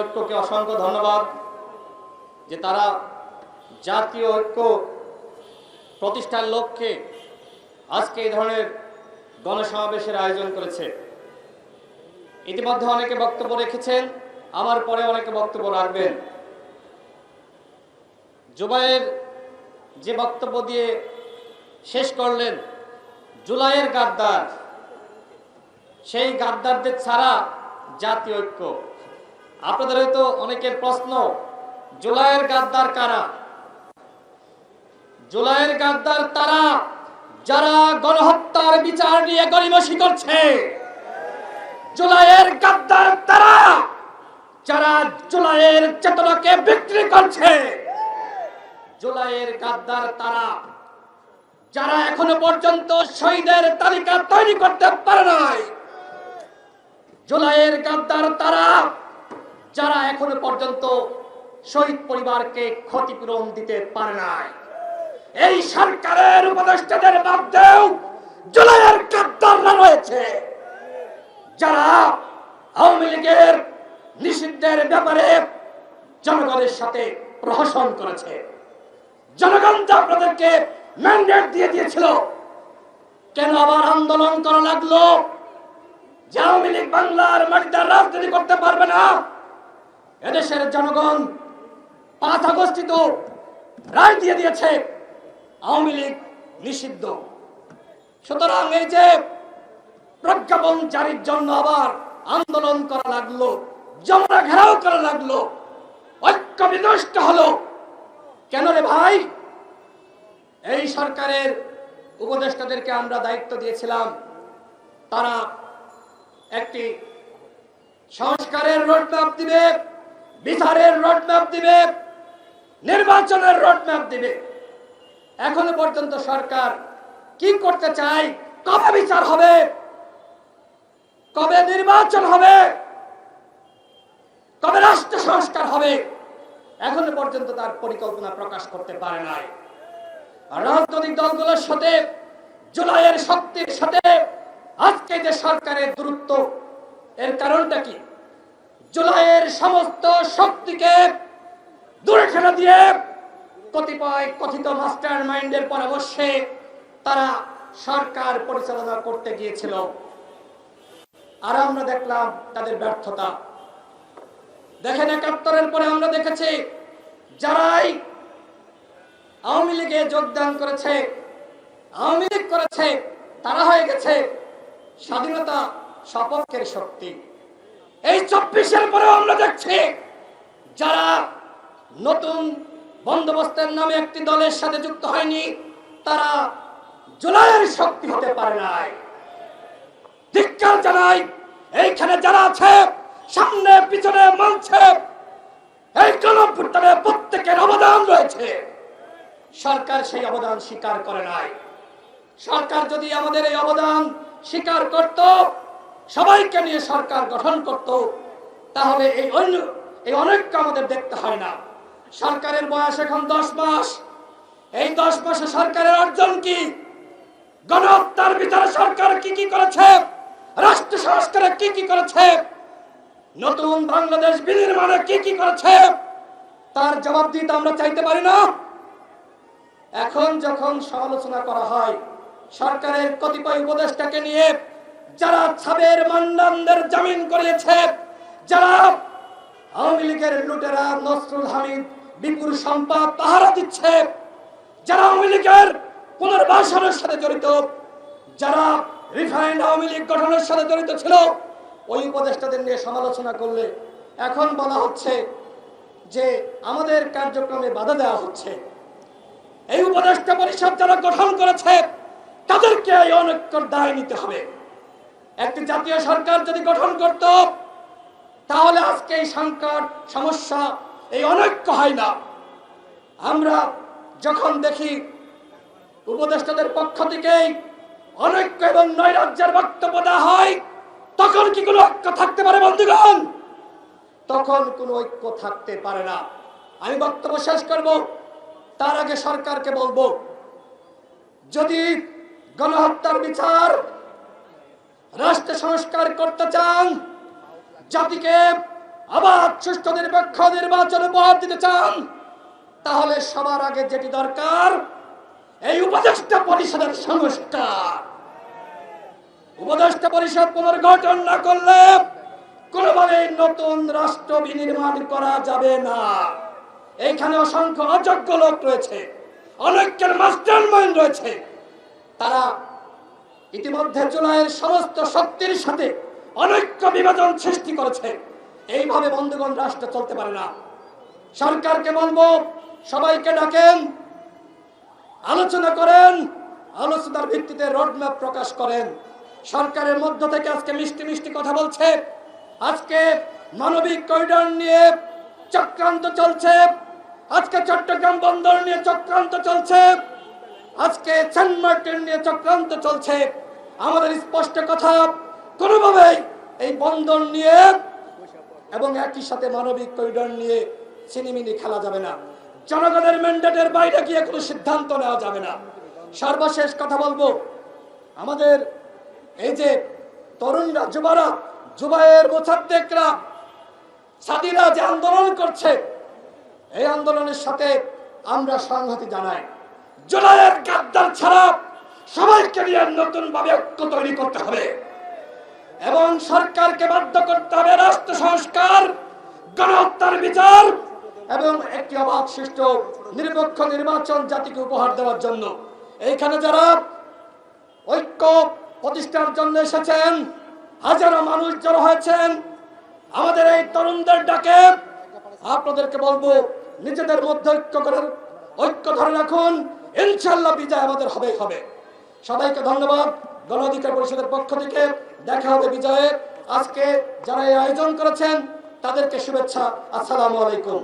ঐক্যকে অসংখ্য ধন্যবাদ যে তারা জাতীয় ঐক্য প্রতিষ্ঠার লক্ষ্যে আজকে এই ধরনের গণসমাবেশের আয়োজন করেছে। ইতিমধ্যে অনেকে বক্তব্য রেখেছেন, আমার পরে অনেকে বক্তব্য রাখবেন। জুবায়ের যে বক্তব্য দিয়ে শেষ করলেন, জুলাইয়ের গাদ্দার, সেই গাদ্দারদের ছাড়া জাতীয় ঐক্য। আপনাদের হয়তো অনেকের প্রশ্ন, জুলাইয়ের গাদ্দার কারা? জুলাইয়ের গাদ্দার তারা যারা গণহত্যার বিচার নিয়ে গড়িমসি করছে। জুলাইয়ের গাদ্দার তারা যারা জুলাইয়ের চেতনাকে বিক্রি করছে। জুলাইয়ের গাদ্দার তারা যারা এখনো পর্যন্ত শহীদের তালিকা তৈরি করতে পারে নাই। জুলাইয়ের গাদ্দার তারা যারা এখনো পর্যন্ত শহীদ পরিবারকে ক্ষতিপূরণ দিতে পারে নাই। এই সরকারের উপদেষ্টাদের মধ্যেও জুলাইয়ের গাদ্দাররা রয়েছে, যারা আওয়ামী লীগের নিষিদ্ধের ব্যাপারে জনগণের সাথে প্রহসন করেছে। জনগণ তো আপনাদেরকে ম্যান্ডেট দিয়ে দিয়েছিল, কেন আবার আন্দোলন করা লাগলো? যে আওয়ামী লীগ বাংলার মাটিতে রাজনীতি করতে পারবে না। এদেশের জনগণ 5 আগস্ট তো রায় দিয়ে দিয়েছে আওয়ামী লীগ নিষিদ্ধ। সুতরাং এই যে প্রজ্ঞাপন জারির জন্য আবার আন্দোলন করা লাগলো, জমরা ঘেরাও করা লাগলো, ঐক্য বিনষ্ট হলো কেন রে ভাই? এই সরকারের উপদেষ্টাদেরকে আমরা দায়িত্ব দিয়েছিলাম, তারা একটি সংস্কারের রোডম্যাপ দিবে, বিচারের রোডম্যাপ দিবে, নির্বাচনের রোডম্যাপ দিবে। এখনো পর্যন্ত সরকার কি করতে চায়, কবে বিচার হবে, কবে নির্বাচন হবে, কবে রাষ্ট্র সংস্কার হবে, এখনো পর্যন্ত তার পরিকল্পনা প্রকাশ করতে পারে নাই। রাজনৈতিক দলগুলোর সাথে জুলাইয়ের শক্তির সাথে আজকে যে সরকারের দূরত্ব, এর কারণটা কি? জুলাইয়ের সমস্ত শক্তিকে দূরে ঠেলে দিয়ে কতিপয় কথিত মাস্টার মাইন্ডের পরামর্শে তারা সরকার পরিচালনা করতে গিয়েছিল, আর আমরা দেখলাম তাদের ব্যর্থতা। দেখেন, ৭১-এর পরে আমরা দেখেছি যারাই আওয়ামী লীগে যোগদান করেছে, আওয়ামী লীগ করেছে, তারা হয়ে গেছে স্বাধীনতা সপক্ষের শক্তি। এই ২৪-এর পরেও আমরা দেখছি যারা নতুন বন্দোবস্তের নামে একটি দলের সাথে যুক্ত হয়নি, তারা জুলাইয়ের শক্তি হতে পারে নাই। ধিক্কার জানাই এইখানে যারা আছে, সামনে পিছনে মঞ্চে, এই গণঅভ্যুত্থানে প্রত্যেকের অবদান রয়েছে। সরকার সেই অবদান স্বীকার করে নাই। সরকার যদি আমাদের এই অবদান স্বীকার করত, সবাইকে নিয়ে সরকার গঠন করত, তাহলে এই অনৈক্য আমাদের দেখতে হয় না। সরকারের বয়স এখন 10 মাস। এই 10 মাসে সরকারের অর্জন কি? গণহত্যার বিচারে সরকার কি কি করেছে, রাষ্ট্র সংস্কারে কি কি করেছে, নতুন বাংলাদেশ বিনির্মাণে কি কি করেছে, তার জবাব দিতে আমরা চাইতে পারি না। এখন যখন সমালোচনা করা হয় সরকারের কতিপয় উপদেষ্টাকে নিয়ে, যারা সাবের মান্নানদের জামিন করিয়েছে, যারা আওয়ামী লীগের লুটেরা নসরুল হামিদ বিপুল সম্পদ পাহারা দিচ্ছে, যারা আওয়ামী লীগের পুনর্বাসনের সাথে জড়িত, যারা রিফাইন্ড আওয়ামী লীগ গঠনের সাথে জড়িত ছিল, ওই উপদেষ্টাদের নিয়ে সমালোচনা করলে এখন বলা হচ্ছে যে আমাদের কার্যক্রমে বাধা দেওয়া হচ্ছে। এই উপদেষ্টা পরিষদ যারা গঠন করেছে তাদেরকে এই অনৈক্যের দায় নিতে হবে। একটি জাতীয় সরকার যদি গঠন করত, তাহলে আজকে এই সংকট, সমস্যা, এই অনৈক্য হয় না। আমরা যখন দেখি উপদেষ্টাদের পক্ষ থেকেই অনৈক্য এবং নৈরাজ্যের বক্তব্য দেওয়া হয়, তখন কি কোনো ঐক্য থাকতে পারে বন্ধুগণ? তখন কোনো ঐক্য থাকতে পারে না। আমি বক্তব্য শেষ করব, তার আগে সরকারকে বলবো, যদি গণহত্যার বিচার, রাষ্ট্র সংস্কার করতে চান, জাতিকে আবার সুষ্ঠু নিরপেক্ষ নির্বাচন উপহার দিতে চান, তাহলে সবার আগে যেটি দরকার এই উপদেষ্টা পরিষদের সংস্কার। উপদেষ্টা পরিষদ পুনর্গঠন না করলে কোনোভাবে নতুন রাষ্ট্র বিনির্মাণ করা যাবে না। এইখানে অসংখ্য অযোগ্য লোক রয়েছে, অনেকের মাস্টারমাইন্ড রয়েছে। তারা ইতিমধ্যে জুলাইয়ের সমস্ত শক্তির সাথে অনৈক্য বিভাজন সৃষ্টি করেছে। এইভাবে বন্ধুগণ রাষ্ট্র চলতে পারে না। সরকারকে বলবো, সবাইকে ডাকেন, আলোচনা করেন, আলোচনার ভিত্তিতে রোডম্যাপ প্রকাশ করেন। সরকারের মধ্য থেকে আজকে মিষ্টি মিষ্টি কথা বলছে, আজকে মানবিক করিডোর নিয়ে চক্রান্ত চলছে, আজকে চট্টগ্রাম বন্দর নিয়ে চক্রান্ত চলছে, আজকে সেন্ট মার্টিন নিয়ে চক্রান্ত চলছে। আমাদের স্পষ্ট কথা, কোনোভাবেই এই বন্দর নিয়ে এবং একই সাথে মানবিক করিডোর নিয়ে ছিনিমিনি খেলা যাবে না। জনগণের ম্যান্ডেটের বাইরে গিয়ে কোনো সিদ্ধান্ত নেওয়া যাবে না। সর্বশেষ কথা বলবো, আমাদের এই যে তরুণরা, যুবরা, যুবায়ের মোসাদ্দেকরা, সাথীরা যে আন্দোলন করছে, এই আন্দোলনের সাথে আমরা সংহতি জানাই। জুলাইয়ের গাদ্দার ছাড়া সবাইকে নিয়ে নতুন ভাবে ঐক্য তৈরি করতে হবে এবং সরকারকে বাধ্য করতে হবে রাষ্ট্র সংস্কার, গণহত্যার বিচার এবং একটি অবাধ সুষ্ঠু নিরপেক্ষ নির্বাচন জাতিকে উপহার দেওয়ার জন্য। এইখানে যারা ঐক্য প্রতিষ্ঠার জন্য এসেছেন, হাজারো মানুষ জড়ো হয়েছেন, আমাদের এই তরুণদের ডাকে আপনাদেরকে বলবো, নিজেদের মধ্যে ঐক্য ধরে রাখুন। ইনশাআল্লাহ বিজয় আমাদের হবে। সবাইকে ধন্যবাদ। গণ অধিকার পরিষদের পক্ষ থেকে দেখা হবে বিজয়ে। আজকে যারা এই আয়োজন করেছেন তাদেরকে শুভেচ্ছা। আসসালামু আলাইকুম।